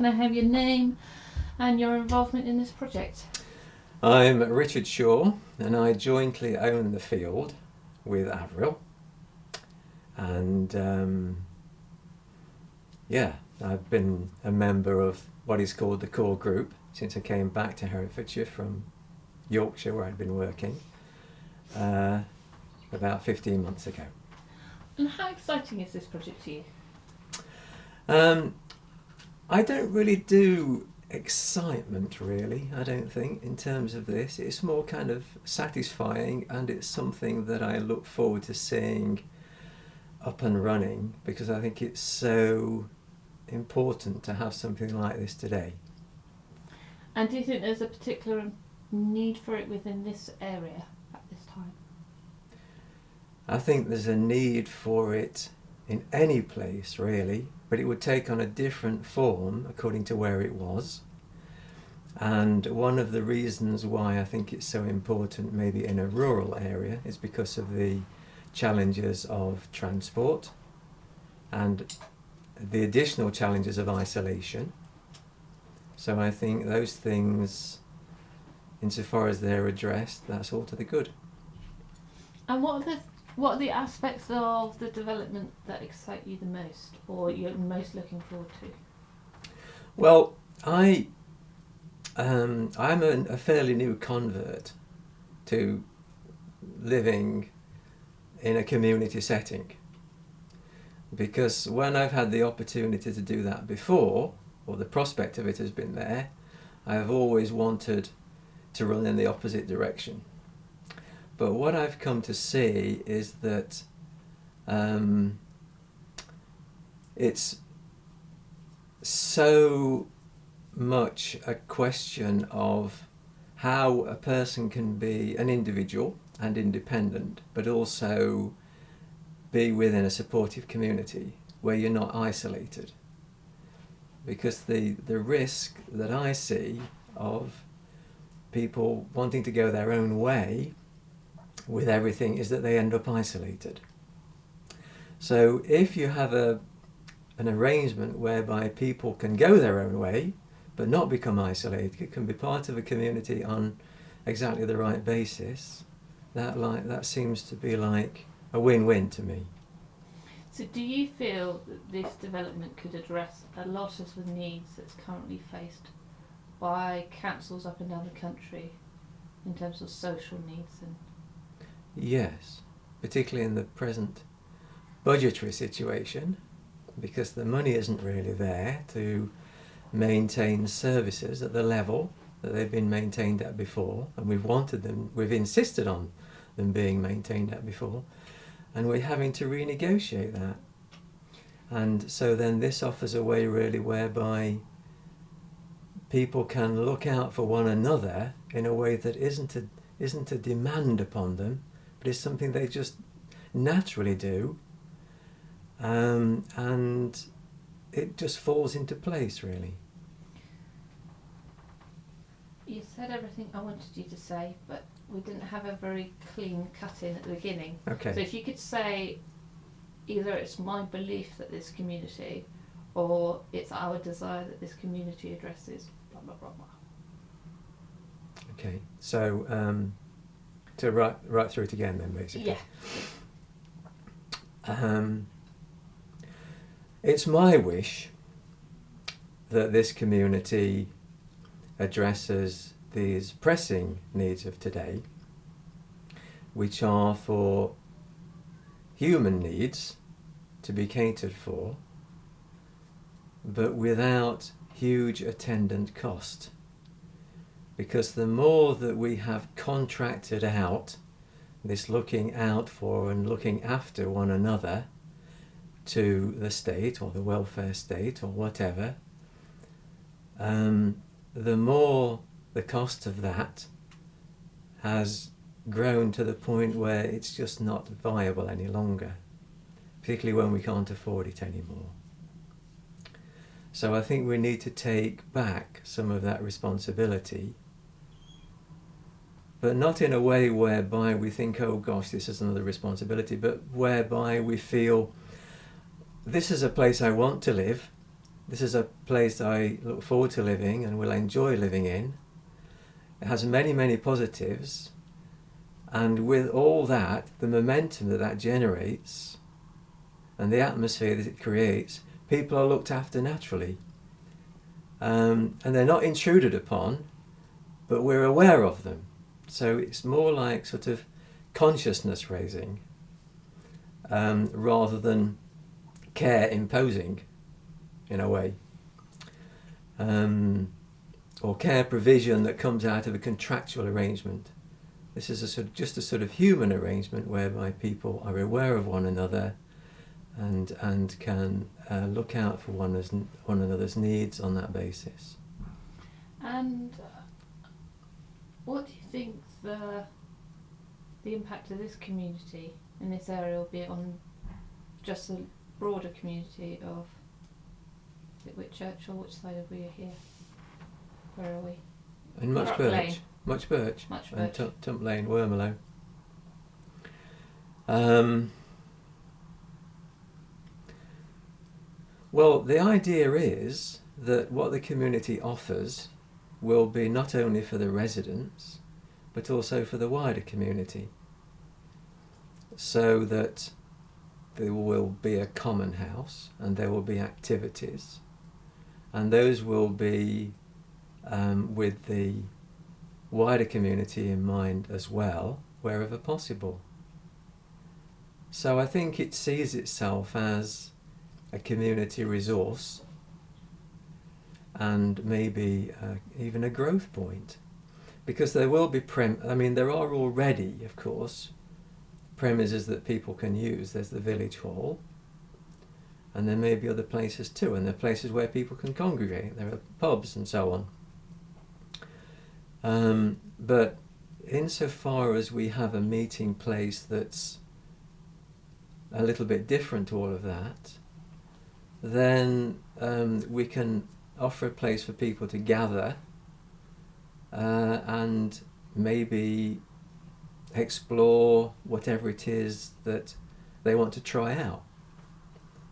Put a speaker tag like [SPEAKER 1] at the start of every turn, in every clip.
[SPEAKER 1] Can I have your name and your involvement in this project?
[SPEAKER 2] I'm Richard Shaw, and I jointly own the field with Avril. And I've been a member of what is called the core group since I came back to Herefordshire from Yorkshire, where I'd been working about 15 months ago.
[SPEAKER 1] And how exciting is this project to you?
[SPEAKER 2] I don't really do excitement, really, I don't think, in terms of this. It's more kind of satisfying, and it's something that I look forward to seeing up and running, because I think it's so important to have something like this today.
[SPEAKER 1] And do you think there's a particular need for it within this area at this time?
[SPEAKER 2] I think there's a need for it in any place, really, but it would take on a different form according to where it was. And one of the reasons why I think it's so important maybe in a rural area is because of the challenges of transport and the additional challenges of isolation. So I think those things, insofar as they're addressed, that's all to the good.
[SPEAKER 1] And what are the aspects of the development that excite you the most, or you're most looking forward to?
[SPEAKER 2] Well, I'm a fairly new convert to living in a community setting, because when I've had the opportunity to do that before, or the prospect of it has been there, I have always wanted to run in the opposite direction. But what I've come to see is that it's so much a question of how a person can be an individual and independent, but also be within a supportive community where you're not isolated. Because the risk that I see of people wanting to go their own way with everything is that they end up isolated. So if you have an arrangement whereby people can go their own way but not become isolated, it can be part of a community on exactly the right basis, that seems to be like a win-win to me.
[SPEAKER 1] So do you feel that this development could address a lot of the needs that's currently faced by councils up and down the country in terms of social needs? And
[SPEAKER 2] yes, particularly in the present budgetary situation, because the money isn't really there to maintain services at the level that they've been maintained at before, and we've insisted on them being maintained at before, and we're having to renegotiate that. And so then this offers a way really whereby people can look out for one another in a way that isn't a demand upon them, but is something they just naturally do, and it just falls into place, really.
[SPEAKER 1] you said everything I wanted you to say, but we didn't have a very clean cut-in at the beginning.
[SPEAKER 2] Okay.
[SPEAKER 1] So if you could say either it's my belief that this community, or it's our desire that this community addresses blah blah blah blah.
[SPEAKER 2] Okay, so to right through it again then, basically.
[SPEAKER 1] Yeah.
[SPEAKER 2] It's my wish that this community addresses these pressing needs of today, which are for human needs to be catered for, but without huge attendant cost. Because the more that we have contracted out this looking out for and looking after one another to the state or the welfare state or whatever, the more the cost of that has grown to the point where it's just not viable any longer, particularly when we can't afford it anymore. So I think we need to take back some of that responsibility, but not in a way whereby we think, oh gosh, this is another responsibility, but whereby we feel this is a place I want to live, this is a place I look forward to living and will enjoy living in. It has many, many positives, and with all that, the momentum that that generates and the atmosphere that it creates, people are looked after naturally. And they're not intruded upon, but we're aware of them. So it's more like sort of consciousness raising rather than care imposing, in a way. Or care provision that comes out of a contractual arrangement. This is just a sort of human arrangement whereby people are aware of one another and can look out for one another's needs on that basis.
[SPEAKER 1] And what do you think the impact of this community in this area will be on just the broader community of, is it Whitchurch, or which side of we are here? Where are we?
[SPEAKER 2] And Much Birch. And Tump Lane, Wormelo. Well, the idea is that what the community offers will be not only for the residents, but also for the wider community. So that there will be a common house and there will be activities, and those will be with the wider community in mind as well, wherever possible. So I think it sees itself as a community resource and maybe even a growth point, because there will be there are already, of course, premises that people can use. There's the village hall, and there may be other places too, and there are places where people can congregate. There are pubs and so on. But insofar as we have a meeting place that's a little bit different to all of that, then we can offer a place for people to gather and maybe explore whatever it is that they want to try out,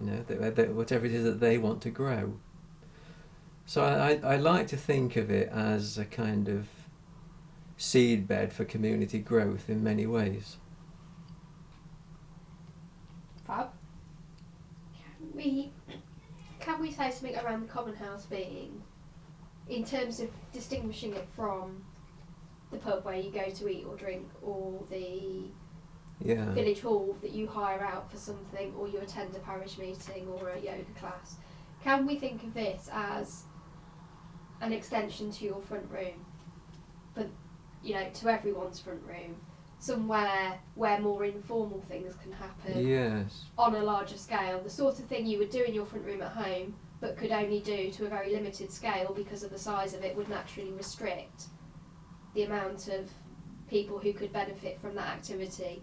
[SPEAKER 2] whatever it is that they want to grow. So I like to think of it as a kind of seedbed for community growth in many ways.
[SPEAKER 1] Fab?
[SPEAKER 3] Can we say something around the common house being, in terms of distinguishing it from the pub where you go to eat or drink, or the village hall that you hire out for something, or you attend a parish meeting or a yoga class? Can we think of this as an extension to your front room, but to everyone's front room, somewhere where more informal things can happen?
[SPEAKER 2] Yes.
[SPEAKER 3] On a larger scale, the sort of thing you would do in your front room at home, but could only do to a very limited scale because of the size of it, would naturally restrict the amount of people who could benefit from that activity.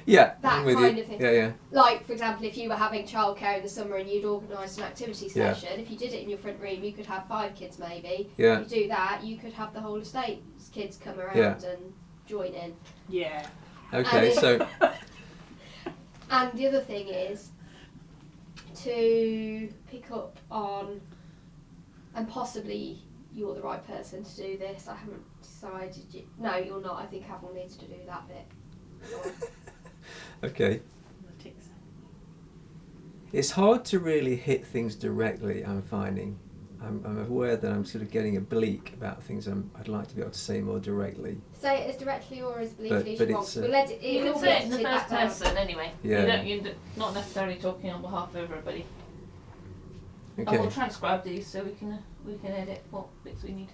[SPEAKER 2] Yeah,
[SPEAKER 3] that kind of thing.
[SPEAKER 2] Yeah.
[SPEAKER 3] Like, for example, if you were having childcare in the summer and you'd organised an activity session, if you did it in your front room, you could have 5 kids maybe.
[SPEAKER 2] Yeah.
[SPEAKER 3] If you do that, you could have the whole estate's kids come around and join in.
[SPEAKER 1] Yeah.
[SPEAKER 2] Okay, so...
[SPEAKER 3] And the other thing is to pick up on, and possibly you're the right person to do this, I haven't decided yet. No, you're not. I think Avril needs to do that bit.
[SPEAKER 2] Okay. It's hard to really hit things directly, I'm finding. I'm aware that I'm sort of getting oblique about things I'd like to be able to say more directly.
[SPEAKER 3] Say it as directly or as obliquely as you want.
[SPEAKER 1] You can say it in the first person anyway.
[SPEAKER 2] Yeah.
[SPEAKER 1] You're not necessarily talking on behalf of everybody.
[SPEAKER 2] Okay.
[SPEAKER 1] And we'll transcribe these so we can edit what bits we need.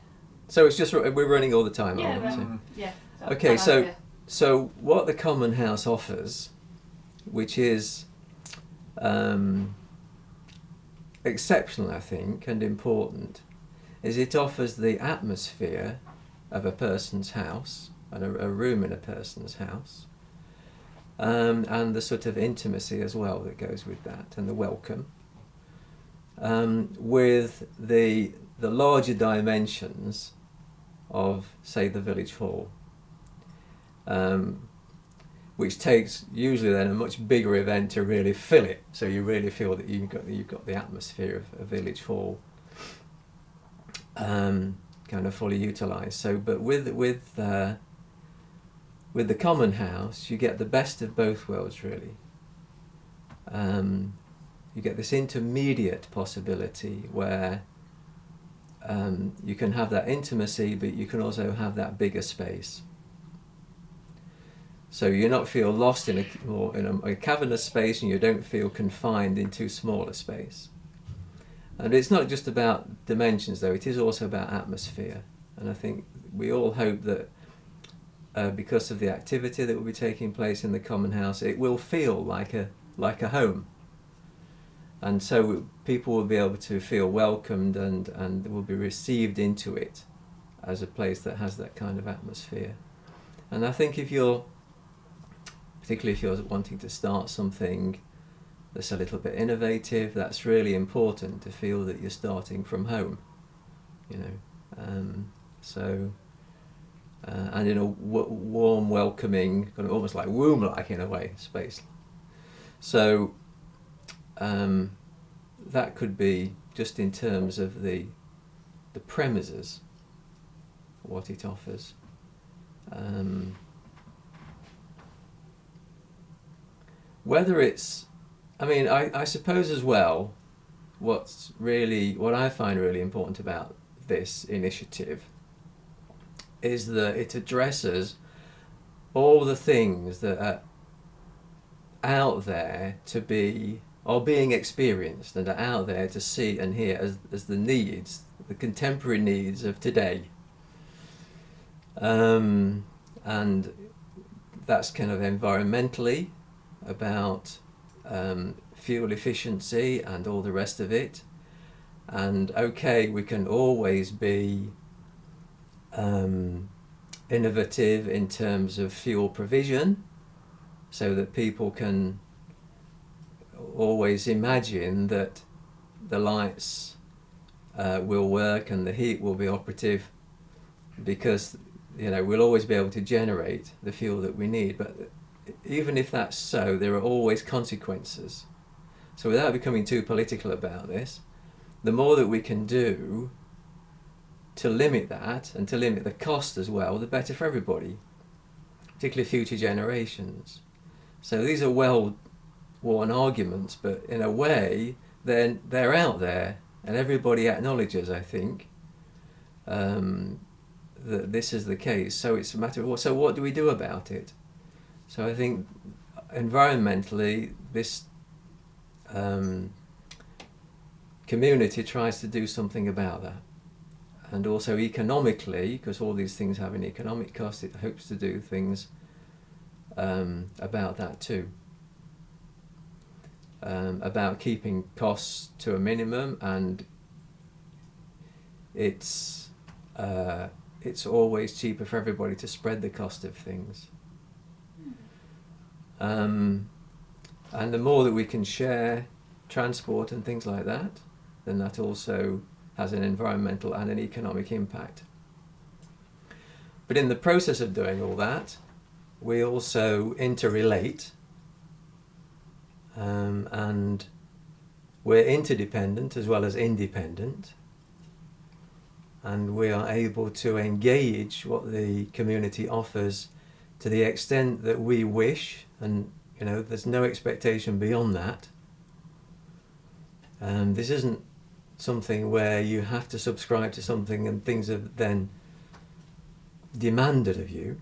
[SPEAKER 2] So it's just, we're running all the time,
[SPEAKER 1] Yeah,
[SPEAKER 2] aren't we?
[SPEAKER 1] yeah.
[SPEAKER 2] Okay, so what the Common House offers, which is exceptional, I think, and important, is it offers the atmosphere of a person's house, and a room in a person's house, and the sort of intimacy as well that goes with that, and the welcome, with the larger dimensions of, say, the village hall. which takes usually then a much bigger event to really fill it. So you really feel that you've got the atmosphere of a village hall kind of fully utilised. So, but with the common house, you get the best of both worlds really. You get this intermediate possibility where you can have that intimacy, but you can also have that bigger space. So you not feel lost in a cavernous space, and you don't feel confined in too small a space. And it's not just about dimensions, though; it is also about atmosphere. And I think we all hope that because of the activity that will be taking place in the common house, it will feel like a home. And so people will be able to feel welcomed and will be received into it as a place that has that kind of atmosphere. And I think particularly if you're wanting to start something that's a little bit innovative, that's really important to feel that you're starting from home, you know. And in a warm, welcoming, kind of almost like womb-like in a way, space. So that could be just in terms of the premises, what it offers. Whether it's, I mean, I suppose as well, what I find really important about this initiative is that it addresses all the things that are out there to be, or being experienced, and are out there to see and hear as the needs, the contemporary needs of today. And that's kind of environmentally about fuel efficiency and all the rest of it. And okay, we can always be innovative in terms of fuel provision, so that people can always imagine that the lights will work and the heat will be operative, because we'll always be able to generate the fuel that we need. But even if that's so, there are always consequences. So without becoming too political about this, the more that we can do to limit that, and to limit the cost as well, the better for everybody, particularly future generations. So these are well-worn arguments, but in a way, they're out there, and everybody acknowledges, I think, that this is the case. So it's a matter of, so what do we do about it? So I think environmentally, this community tries to do something about that. And also economically, because all these things have an economic cost, it hopes to do things about that too. About keeping costs to a minimum, and it's always cheaper for everybody to spread the cost of things. And the more that we can share transport and things like that, then that also has an environmental and an economic impact. But in the process of doing all that, we also interrelate, and we're interdependent as well as independent, and we are able to engage what the community offers to the extent that we wish, and there's no expectation beyond that. This isn't something where you have to subscribe to something and things are then demanded of you.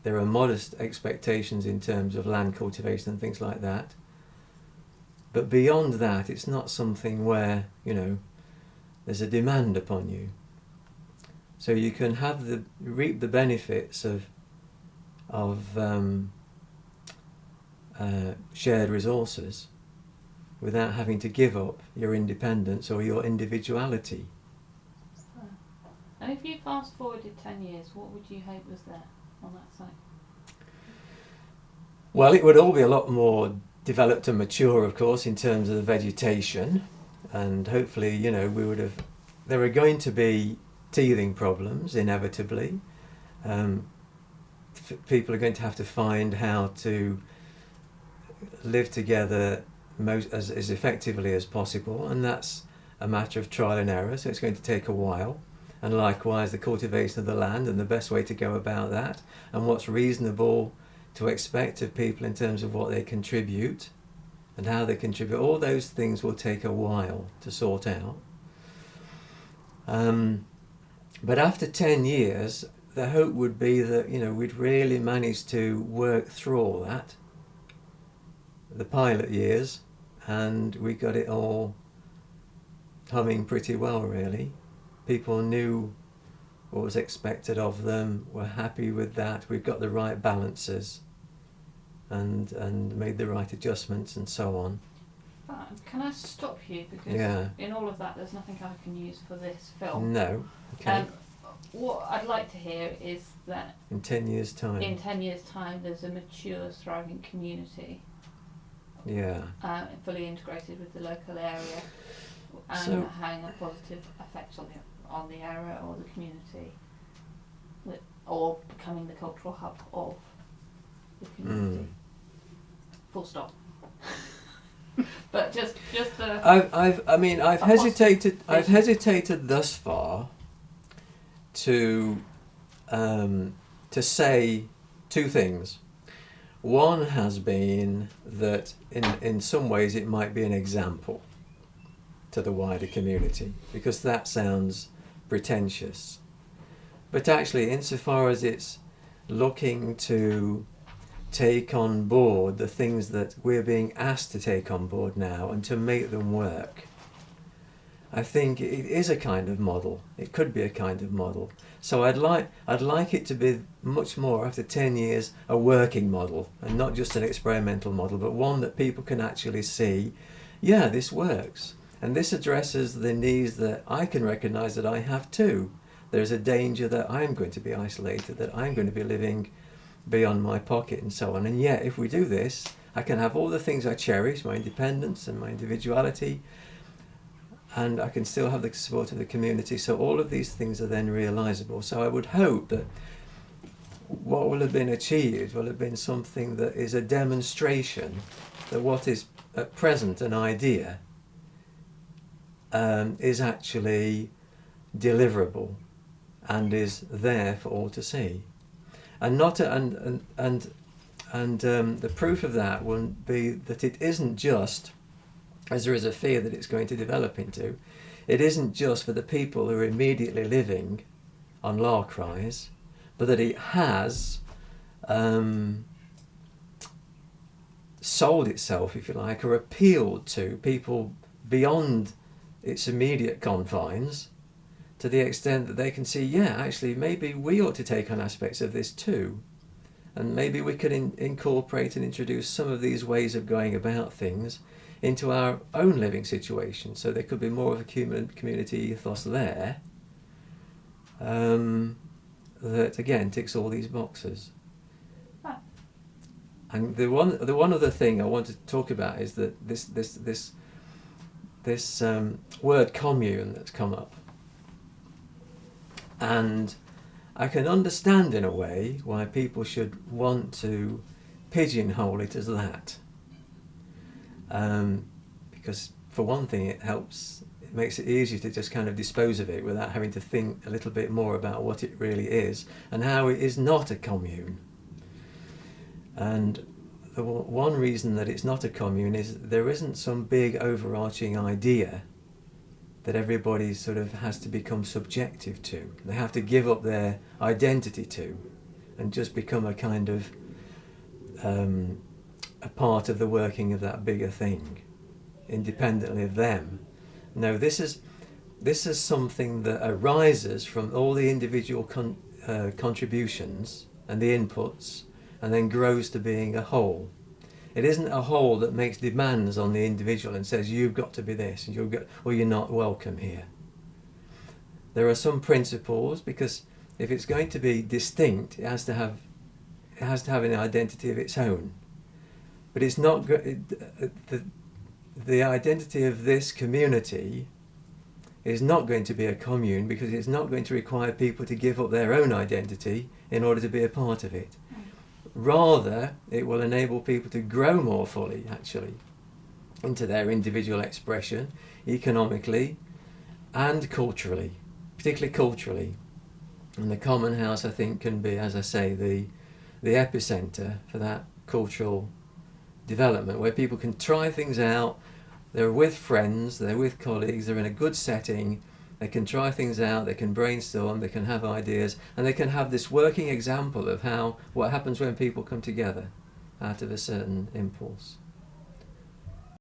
[SPEAKER 2] There are modest expectations in terms of land cultivation and things like that. But beyond that, it's not something where, there's a demand upon you. So you can reap the benefits of shared resources without having to give up your independence or your individuality.
[SPEAKER 1] And if you fast forwarded 10 years, what would you hope was there on that site?
[SPEAKER 2] Well, it would all be a lot more developed and mature, of course, in terms of the vegetation, and hopefully, there are going to be teething problems, inevitably. people are going to have to find how to live together as effectively as possible, and that's a matter of trial and error, so it's going to take a while. And likewise the cultivation of the land and the best way to go about that, and what's reasonable to expect of people in terms of what they contribute and how they contribute, all those things will take a while to sort out. But after 10 years, the hope would be that, you know, we'd really managed to work through all that, the pilot years, and we got it all humming pretty well, really. People knew what was expected of them, were happy with that, we've got the right balances, and made the right adjustments and so on.
[SPEAKER 1] Can I stop you? Because in all of that there's nothing I can use for this film.
[SPEAKER 2] No. Okay.
[SPEAKER 1] What I'd like to hear is that
[SPEAKER 2] in 10 years' time.
[SPEAKER 1] In 10 years' time there's a mature, thriving community.
[SPEAKER 2] Yeah.
[SPEAKER 1] Fully integrated with the local area, and having a positive effect on the area or the community, or becoming the cultural hub of the community. Full stop. But just
[SPEAKER 2] I've hesitated thus far to say two things. One has been that in some ways it might be an example to the wider community, because that sounds pretentious. But actually, insofar as it's looking to take on board the things that we're being asked to take on board now and to make them work, I think it is a kind of model. It could be a kind of model. So I'd like it to be much more, after 10 years, a working model, and not just an experimental model, but one that people can actually see, yeah, this works. And this addresses the needs that I can recognise that I have too. There's a danger that I'm going to be isolated, that I'm going to be living beyond my pocket and so on. And yet, if we do this, I can have all the things I cherish, my independence and my individuality, and I can still have the support of the community. So all of these things are then realisable. So I would hope that what will have been achieved will have been something that is a demonstration that what is at present an idea is actually deliverable and is there for all to see. And not the proof of that will be that it isn't just, as there is a fear that it's going to develop into, it isn't just for the people who are immediately living on Larkrise, but that it has sold itself, if you like, or appealed to people beyond its immediate confines, to the extent that they can see, yeah, actually maybe we ought to take on aspects of this too, and maybe we could incorporate and introduce some of these ways of going about things into our own living situation, so there could be more of a community ethos there that again ticks all these boxes. And the one other thing I want to talk about is that this word commune that's come up, and I can understand in a way why people should want to pigeonhole it as that. Because for one thing it makes it easier to just kind of dispose of it without having to think a little bit more about what it really is and how it is not a commune. And the one reason that it's not a commune is there isn't some big overarching idea that everybody sort of has to become subjective to. They have to give up their identity to and just become a kind of a part of the working of that bigger thing, independently of them. No, this is something that arises from all the individual contributions and the inputs, and then grows to being a whole. It isn't a whole that makes demands on the individual and says you've got to be this and you're not welcome here. There are some principles, because if it's going to be distinct, it has to have an identity of its own. But it's not the identity of this community is not going to be a commune, because it's not going to require people to give up their own identity in order to be a part of it. Rather, it will enable people to grow more fully, actually, into their individual expression, economically and culturally, particularly culturally. And the common house, I think, can be, as I say, the epicentre for that cultural development, where people can try things out. They're with friends, they're with colleagues, they're in a good setting, they can try things out, they can brainstorm, they can have ideas, and they can have this working example of what happens when people come together out of a certain impulse.